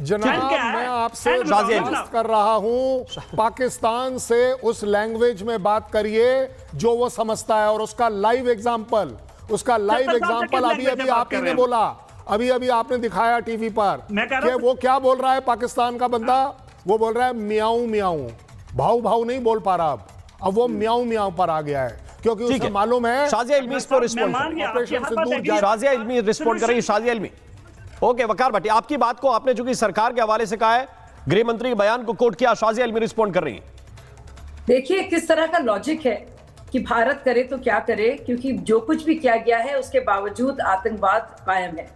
जनाब मैं आपसे दरख्वास्त कर रहा हूं, पाकिस्तान से उस लैंग्वेज में बात करिए जो वो समझता है, और उसका लाइव एग्जाम्पल अभी अभी आप ही ने बोला, अभी अभी आपने दिखाया टीवी पर कि वो क्या बोल रहा है पाकिस्तान का बंदा। वो बोल रहा है मियाऊ मियाऊ, भाऊ भाऊ नहीं बोल पा रहा, अब वो मियाऊ मियाऊ पर आ गया है क्योंकि उसे मालूम है। शाजिया इल्मी इस पर रिस्पॉन्ड कर रही है। शाजिया इल्मी, ओके वकार भट्टी, आपकी बात को आपने चूंकि सरकार के हवाले से कहा है, गृह मंत्री के बयान को कोट किया, शाजिया इल्मी रिस्पॉन्ड कर रही है। देखिए किस तरह का लॉजिक है कि भारत करे तो क्या करे, क्योंकि जो कुछ भी किया गया है उसके बावजूद आतंकवाद कायम है।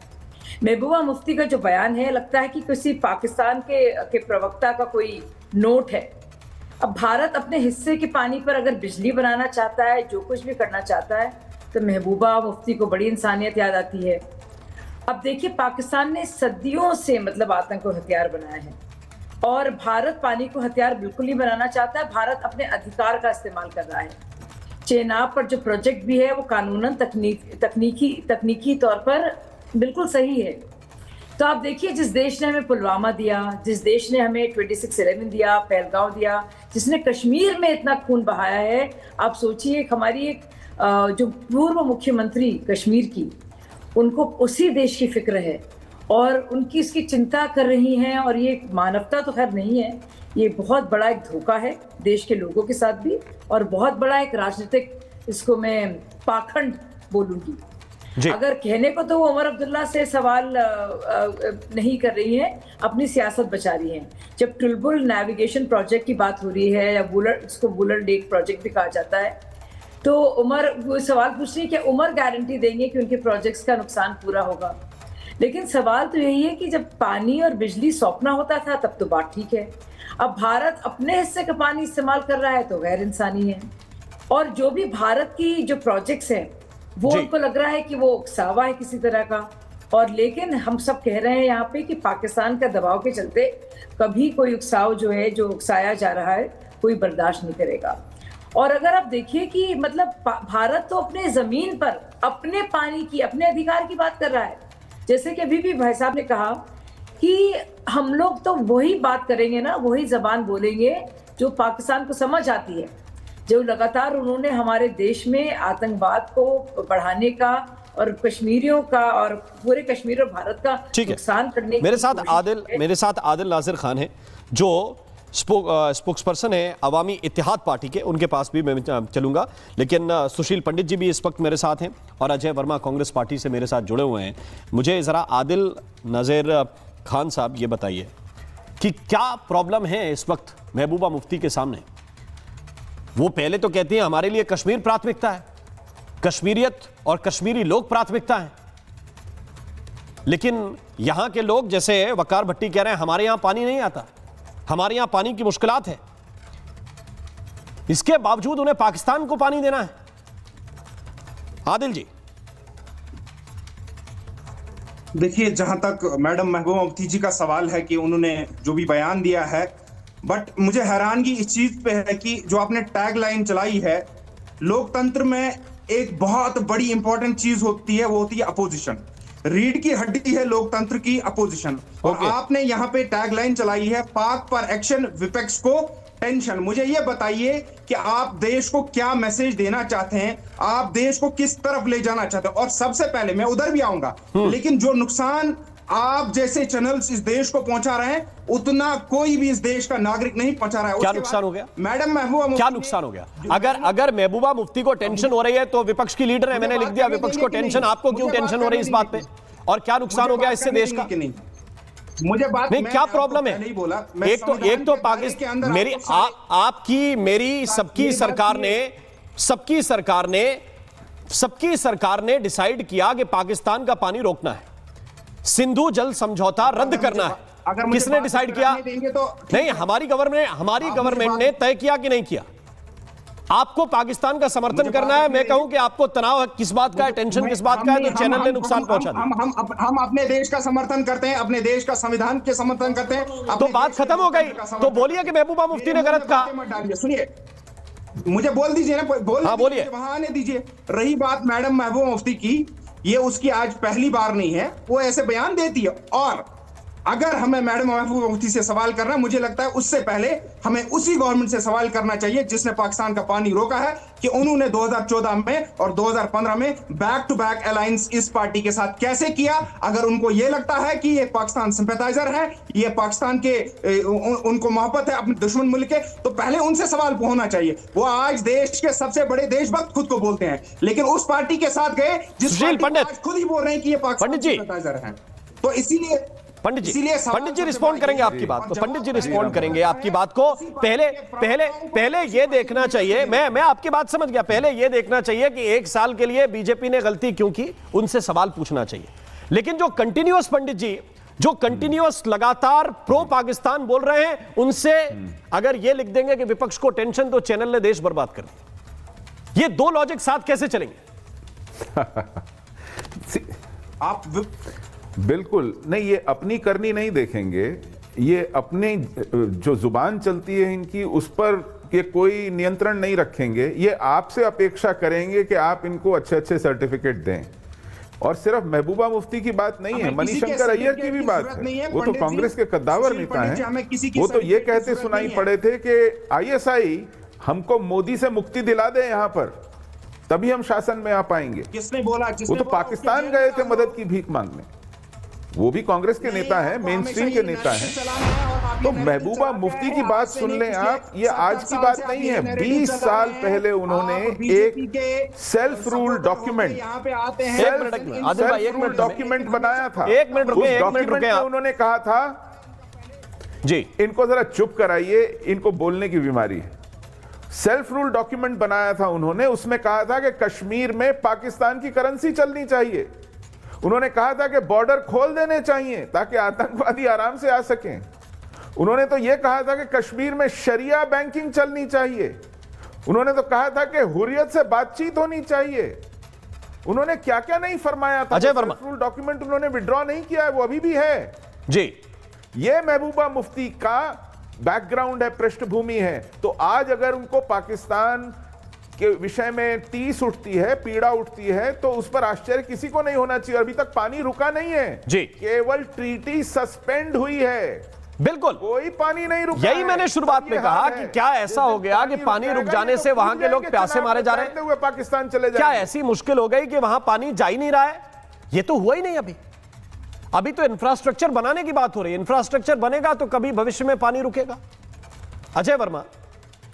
महबूबा मुफ्ती का जो बयान है, लगता है कि किसी पाकिस्तान के प्रवक्ता का कोई नोट है। अब भारत अपने हिस्से के पानी पर अगर बिजली बनाना चाहता है, जो कुछ भी करना चाहता है, तो महबूबा मुफ्ती को बड़ी इंसानियत याद आती है। अब देखिए पाकिस्तान ने सदियों से मतलब आतंक को हथियार बनाया है, और भारत पानी को हथियार बिल्कुल नहीं बनाना चाहता है। भारत अपने अधिकार का इस्तेमाल कर रहा है। चेनाब पर जो प्रोजेक्ट भी है वो कानूनन तकनीकी तौर पर बिल्कुल सही है। तो आप देखिए, जिस देश ने हमें पुलवामा दिया, जिस देश ने हमें 26/11 दिया, पहलगांव दिया, जिसने कश्मीर में इतना खून बहाया है, आप सोचिए हमारी एक जो पूर्व मुख्यमंत्री कश्मीर की, उनको उसी देश की फिक्र है और उनकी इसकी चिंता कर रही हैं। और ये मानवता तो खैर नहीं है, ये बहुत बड़ा एक धोखा है देश के लोगों के साथ भी, और बहुत बड़ा एक राजनीतिक, इसको मैं पाखंड बोलूंगी। अगर कहने को तो वो उमर अब्दुल्ला से सवाल नहीं कर रही हैं, अपनी सियासत बचा रही हैं। जब टुलबुल नेविगेशन प्रोजेक्ट की बात हो रही है, या इसको बुलर लेक प्रोजेक्ट भी कहा जाता है, तो उमर वो सवाल पूछ रही है कि उमर गारंटी देंगे कि उनके प्रोजेक्ट्स का नुकसान पूरा होगा। लेकिन सवाल तो यही है कि जब पानी और बिजली सौंपना होता था तब तो बात ठीक है, अब भारत अपने हिस्से का पानी इस्तेमाल कर रहा है तो गैर इंसानी है। और जो भी भारत की जो प्रोजेक्ट्स हैं वो उनको लग रहा है कि वो उकसावा है किसी तरह का। और लेकिन हम सब कह रहे हैं यहाँ पे कि पाकिस्तान का दबाव के चलते कभी कोई उकसाव जो है, जो उकसाया जा रहा है, कोई बर्दाश्त नहीं करेगा। और अगर आप देखिए कि मतलब भारत तो अपने जमीन पर अपने पानी की, अपने अधिकार की बात कर रहा है। जैसे कि अभी भी भाई साहब ने कहा कि हम लोग तो वही बात करेंगे ना, वही जबान बोलेंगे जो पाकिस्तान को समझ आती है। जो लगातार उन्होंने हमारे देश में आतंकवाद को बढ़ाने का और कश्मीरियों का और पूरे कश्मीर और भारत का नुकसान करने की मेरे साथ आदिल नासिर खान है जो स्पोक्स पर्सन है अवामी इत्तेहाद पार्टी के, उनके पास भी मैं चलूंगा। लेकिन सुशील पंडित जी भी इस वक्त मेरे साथ हैं और अजय वर्मा कांग्रेस पार्टी से मेरे साथ जुड़े हुए हैं। मुझे ज़रा आदिल नासिर खान साहब ये बताइए कि क्या प्रॉब्लम है इस वक्त महबूबा मुफ्ती के सामने। वो पहले तो कहती हैं हमारे लिए कश्मीर प्राथमिकता है, कश्मीरियत और कश्मीरी लोग प्राथमिकता है, लेकिन यहां के लोग जैसे वकार भट्टी कह रहे हैं हमारे यहां पानी नहीं आता, हमारे यहां पानी की मुश्किलात है, इसके बावजूद उन्हें पाकिस्तान को पानी देना है। आदिल जी देखिए, जहां तक मैडम महबूबा मुफ्ती जी का सवाल है कि उन्होंने जो भी बयान दिया है, बट मुझे हैरानगी इस चीज पे है कि जो आपने टैग लाइन चलाई है, लोकतंत्र में एक बहुत बड़ी इंपॉर्टेंट चीज होती है, वो होती है अपोजिशन। रीढ़ की हड्डी है लोकतंत्र की अपोजिशन, और आपने यहाँ पे टैग लाइन चलाई है पाक पर एक्शन, विपक्ष को टेंशन। मुझे ये बताइए कि आप देश को क्या मैसेज देना चाहते हैं, आप देश को किस तरफ ले जाना चाहते हैं। और सबसे पहले मैं उधर भी आऊंगा, लेकिन जो नुकसान आप जैसे चैनल्स इस देश को पहुंचा रहे हैं, उतना कोई भी इस देश का नागरिक नहीं पहुंचा रहा है। क्या नुकसान हो गया मैडम महबूबा मुफ्ती, क्या नुकसान हो गया? अगर महबूबा मुफ्ती को टेंशन हो रही है तो विपक्ष की लीडर है, मैंने लिख दिया विपक्ष को टेंशन, आपको क्यों टेंशन हो रही है इस बात पे? और क्या नुकसान हो गया इससे देश का? मुझे बात नहीं, क्या प्रॉब्लम है? नहीं बोला, एक तो पाकिस्तान, मेरी आपकी मेरी सबकी सरकार ने डिसाइड किया कि पाकिस्तान का पानी रोकना है, सिंधु जल समझौता रद्द करना है। किसने डिसाइड किया? नहीं, हमारी गवर्नमेंट ने तय किया कि नहीं किया? आपको पाकिस्तान का समर्थन करना है। मैं कहूं कि आपको तनाव किस बात का है, टेंशन किस बात का है, तो चैनल ने नुकसान पहुंचा दिया। हम अपने देश का समर्थन करते हैं, अपने देश का संविधान के समर्थन करते हैं। तो बात खत्म हो गई। तो बोलिए कि महबूबा मुफ्ती ने गलत कहा। सुनिए, मुझे बोल दीजिए ना, बोलिए, वहां आने दीजिए। रही बात मैडम महबूबा मुफ्ती की, ये उसकी आज पहली बार नहीं है, वो ऐसे बयान देती है। और अगर हमें मैडम महबूबा मुफ्ती से सवाल करना है, मुझे लगता है उससे पहले हमें उसी गवर्नमेंट से सवाल करना चाहिए जिसने पाकिस्तान का पानी रोका है, कि उन्होंने 2014 में और 2015 में बैक टू बैक अलायंस इस पार्टी के साथ कैसे किया। अगर उनको यह लगता है कि ये पाकिस्तान सिंपैथाइजर है, ये पाकिस्तान के उनको मोहब्बत है अपने दुश्मन मुल्क के, तो पहले उनसे सवाल होना चाहिए। वो आज देश के सबसे बड़े देशभक्त खुद को बोलते हैं, लेकिन उस पार्टी के साथ गए जिस पार्टी आज खुद ही बोल रहे हैं कि ये पाकिस्तान सिंपैथाइजर है। तो इसीलिए पंडित जी रिस्पॉन्ड करेंगे आपकी बात को, पंडित जी रिस्पॉन्ड करेंगे आपकी बात को। पहले ये देखना चाहिए, मैं आपकी बात समझ गया, पहले ये देखना चाहिए कि 1 साल के लिए बीजेपी ने गलती क्यों की, उनसे सवाल पूछना चाहिए। लेकिन जो कंटिन्यूअस पंडित जी, जो कंटिन्यूअस लगातार प्रो पाकिस्तान बोल रहे हैं, उनसे अगर ये लिख देंगे कि विपक्ष को टेंशन, तो चैनल ने देश बर्बाद कर दिया। ये दो लॉजिक साथ कैसे चलेंगे? आप बिल्कुल नहीं, ये अपनी करनी नहीं देखेंगे, ये अपनी जो जुबान चलती है इनकी, उस पर ये कोई नियंत्रण नहीं रखेंगे। ये आपसे अपेक्षा करेंगे कि आप इनको अच्छे अच्छे सर्टिफिकेट दें। और सिर्फ महबूबा मुफ्ती की बात नहीं है, मणिशंकर अय्यर की भी बात है। वो तो कांग्रेस के कद्दावर नेता हैं। वो तो ये कहते सुनाई पड़े थे कि आईएसआई हमको मोदी से मुक्ति दिला दे यहाँ पर, तभी हम शासन में आ पाएंगे। किसने बोला? वो तो पाकिस्तान गए थे मदद की भीख मांगने। वो भी कांग्रेस के नेता हैं, मेन स्ट्रीम के नेता हैं। तो महबूबा मुफ्ती की बात सुन लें आप, ये आज की बात नहीं है। 20 साल पहले उन्होंने एक सेल्फ रूल डॉक्यूमेंट डॉक्यूमेंट बनाया था। एक मिनट रुके, उन्होंने कहा था जी, इनको जरा चुप कराइए, इनको बोलने की बीमारी है। सेल्फ रूल डॉक्यूमेंट बनाया था उन्होंने, उसमें कहा था कि कश्मीर में पाकिस्तान की करेंसी चलनी चाहिए। उन्होंने कहा था कि बॉर्डर खोल देने चाहिए ताकि आतंकवादी आराम से आ सकें। उन्होंने तो यह कहा था कि कश्मीर में शरिया बैंकिंग चलनी चाहिए। उन्होंने तो कहा था कि हुर्रियत से बातचीत होनी चाहिए। उन्होंने क्या क्या नहीं फरमाया था। अजय वर्मा, रूल डॉक्यूमेंट उन्होंने विड्रॉ नहीं किया है, वो अभी भी है जी। ये महबूबा मुफ्ती का बैकग्राउंड है, पृष्ठभूमि है। तो आज अगर उनको पाकिस्तान के विषय में टीस उठती है, पीड़ा उठती है, तो उस पर आश्चर्य किसी को नहीं होना चाहिए। अभी तक पानी रुका नहीं है जी, केवल ट्रीटी सस्पेंड हुई है, बिल्कुल कोई पानी नहीं रुका। यही मैंने शुरुआत में कहा कि क्या ऐसा हो गया कि पानी रुक जाने से वहां के लोग प्यासे मारे जा रहे हैं, हुए पाकिस्तान चले जाए। क्या ऐसी मुश्किल हो गई कि वहां पानी जा ही नहीं रहा है? ये तो हुआ ही नहीं। अभी तो इंफ्रास्ट्रक्चर बनाने की बात हो रही है। इंफ्रास्ट्रक्चर बनेगा तो कभी भविष्य में पानी रुकेगा। अजय वर्मा,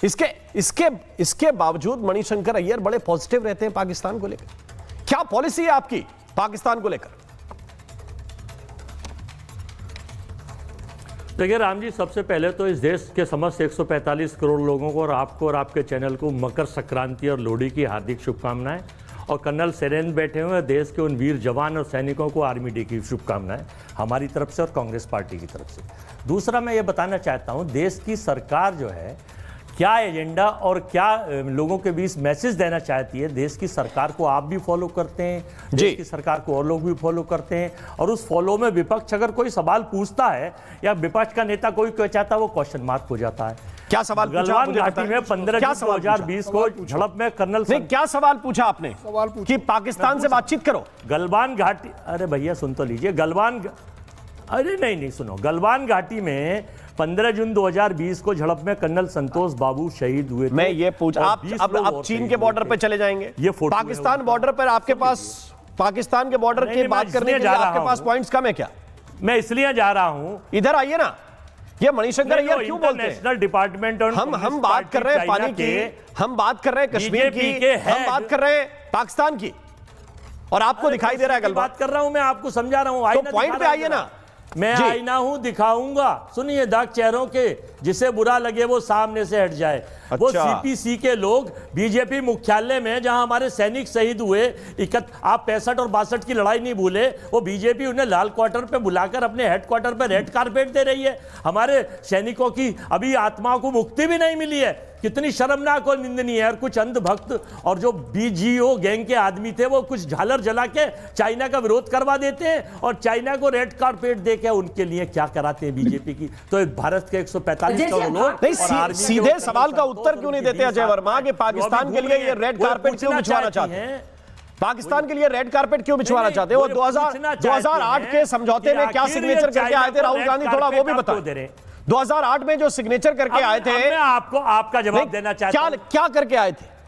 इसके बावजूद मणिशंकर अय्यर बड़े पॉजिटिव रहते हैं पाकिस्तान को लेकर। क्या पॉलिसी है आपकी पाकिस्तान को लेकर? देखिए राम जी, सबसे पहले तो इस देश के समस्त 145 करोड़ लोगों को और आपको और आपके चैनल को मकर संक्रांति और लोहड़ी की हार्दिक शुभकामनाएं। और कर्नल सेरेन बैठे हुए देश के उन वीर जवान और सैनिकों को आर्मी डे की शुभकामनाएं हमारी तरफ से और कांग्रेस पार्टी की तरफ से। दूसरा, मैं ये बताना चाहता हूँ, देश की सरकार जो है क्या एजेंडा और क्या लोगों के बीच मैसेज देना चाहती है, देश की सरकार को आप भी फॉलो करते हैं, देश की सरकार को और लोग भी फॉलो करते हैं। और उस फॉलो में विपक्ष अगर कोई सवाल पूछता है या विपक्ष का नेता कोई चाहता है, वो क्वेश्चन मार्क हो जाता है। क्या सवाल पूछा? गलवान घाटी में 15 जून 2020 को झड़प में कर्नल क्या सवाल पूछा आपने? कि पाकिस्तान से बातचीत करो। गलवान घाटी, अरे भैया सुन तो लीजिए। अरे नहीं सुनो, गलवान घाटी में 15 जून 2020 को झड़प में कर्नल संतोष बाबू शहीद हुए थे। मैं ये पूछ, आप अब चीन के बॉर्डर पे चले जाएंगे। ये पाकिस्तान बॉर्डर पर आपके पास, पाकिस्तान के बॉर्डर की बात करने के लिए आपके पास पॉइंट्स कम है क्या? मैं इसलिए जा रहा हूं, इधर आइए ना। ये मणिशंकर अय्यर क्यों बोलते हैं? नेशनल डिपार्टमेंट और हम बात कर रहे हैं पानी की, हम बात कर रहे हैं कश्मीर की, हम बात कर रहे हैं पाकिस्तान की, और आपको दिखाई दे रहा है गलबात। बात कर रहा हूं मैं, आपको समझा रहा हूं। तो पॉइंट पे आइए ना। मैं आईना हूं, दिखाऊंगा। सुनिए, दाग चेहरों के, जिसे बुरा लगे वो सामने से हट जाए। वो सीपीसी के लोग बीजेपी मुख्यालय में, जहां हमारे सैनिक शहीद हुए, आप 65 और 62 की लड़ाई नहीं भूले, वो बीजेपी उन्हें लाल क्वार्टर पे बुलाकर अपने हेडक्वार्टर पे रेड कारपेट दे रही है। हमारे सैनिकों की अभी आत्माओं को मुक्ति भी नहीं मिली है। कितनी शर्मनाक और निंदनीय है। और कुछ अंधभक्त और जो बीजीओ गैंग के आदमी थे, वो कुछ झालर जला के चाइना का विरोध करवा देते हैं और चाइना को रेड कारपेट दे के उनके लिए क्या कराते हैं बीजेपी की। तो भारत के 145 करोड़ लोग नहीं, सीधे सवाल का उत्तर क्यों नहीं देते अजय वर्मा कि पाकिस्तान के लिए ये रेड कारपेट क्यों बिछवाना चाहते हैं? पाकिस्तान के लिए रेड कारपेट क्यों बिछवाना नहीं, चाहते हो? वो ये पूछना चाहते 2008 हैं के समझौते कि में क्या आखिर सिग्नेचर ये करके आए थे चाइना राहुल को गांधी? रेड थोड़ा वो भी कारपेट आप क्यों दे बताएं। रहे हैं? 2008 में जो सिग्नेचर करके आए थे, मैं आपको आपका जवाब देना चाहता हूं। क्या करके आए थे?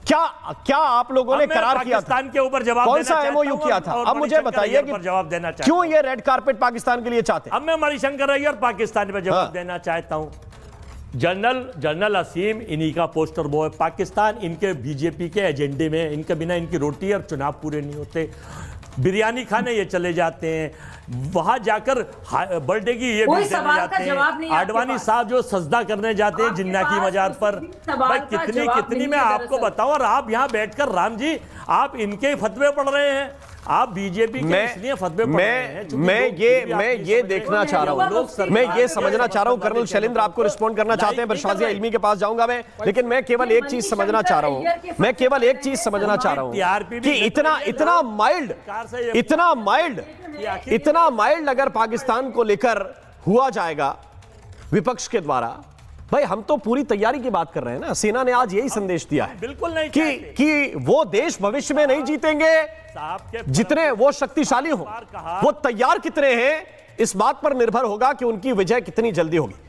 क्या आप लोगों ने अब मैं करार किया था? पाकिस्तान के ऊपर जवाब कौन देना सा चाहता एमओयू हूं किया था? और अब मुझे मणिशंकर बताइए अय्यर कि पर जवाब देना चाहता क्यों हूं। ये रेड कारपेट पाकिस्तान के लिए चाहते हैं? अब मैं मणिशंकर अय्यर पाकिस्तान पर जवाब हाँ। देना चाहता हूं। जनरल असीम इन्हीं का पोस्टर बॉय। पाकिस्तान इनके बीजेपी के एजेंडे में, इनके बिना इनकी रोटी और चुनाव पूरे नहीं होते। बिरयानी खाने ये चले जाते हैं, वहां जाकर बर्थडे की ये कोई भी देने सवाल का जाते जवाब नहीं हैं। है आपके आडवाणी पास। साहब जो सजदा करने जाते हैं आपके जिन्ना की पास मजार किसी पर, भी सवाल भाई का कितनी जवाब कितनी नहीं मैं है आपको दरअसल। बताऊं। और आप यहां बैठकर राम जी आप इनके फतवे पढ़ रहे हैं। आप बीजेपी के इसलिए फतवे पढ़ रहे हैं क्योंकि मैं लोग फिर भी ये आपकी समझ देखना में- चाह रहा हूं, लोग सरकार मैं ये के समझना चाह रहा हूं। कर्नल शैलेंद्र आपको रिस्पॉन्ड करना चाहते हैं, पर शाजिया इल्मी के पास जाऊंगा मैं, लेकिन मैं केवल एक चीज समझना चाह रहा हूं। मैं केवल एक चीज समझना चाह रहा हूं कि इतना माइल्ड अगर पाकिस्तान को लेकर हुआ जाएगा विपक्ष के द्वारा, भाई हम तो पूरी तैयारी की बात कर रहे हैं ना। सेना ने आज यही संदेश दिया है बिल्कुल नहीं कि वो देश भविष्य में नहीं जीतेंगे साहब के जितने वो शक्तिशाली हो। वो तैयार कितने हैं इस बात पर निर्भर होगा कि उनकी विजय कितनी जल्दी होगी।